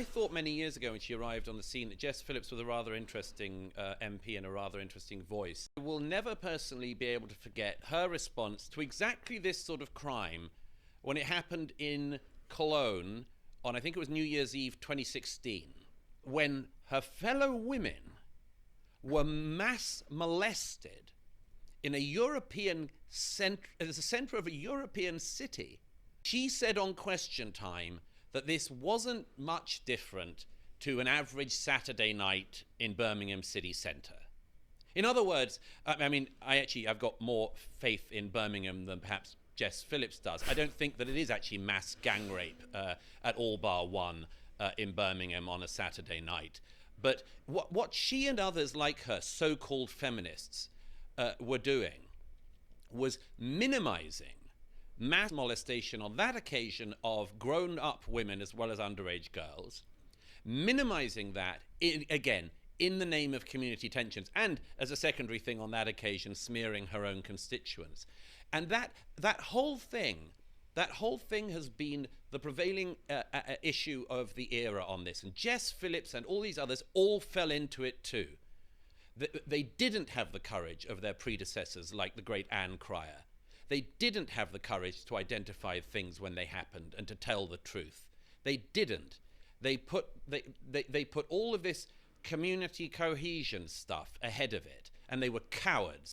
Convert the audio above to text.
I thought many years ago when she arrived on the scene that Jess Phillips was a rather interesting MP and a rather interesting voice. I will never personally be able to forget her response to exactly this sort of crime when it happened in Cologne on, I think it was New Year's Eve 2016, when her fellow women were mass molested in a European centre, as a centre of a European city. She said on Question Time that this wasn't much different to an average Saturday night in Birmingham city centre. In other words, I've got more faith in Birmingham than perhaps Jess Phillips does. I don't think that it is actually mass gang rape at all bar one in Birmingham on a Saturday night. But what she and others like her, so-called feminists, were doing was minimizing mass molestation on that occasion of grown-up women as well as underage girls, minimizing that, again, in the name of community tensions, and as a secondary thing on that occasion, smearing her own constituents. And that whole thing has been the prevailing issue of the era on this. And Jess Phillips and all these others all fell into it too. They didn't have the courage of their predecessors like the great Anne Cryer. They didn't have the courage to identify things when they happened and to tell the truth. They didn't. They put all of this community cohesion stuff ahead of it, and they were cowards.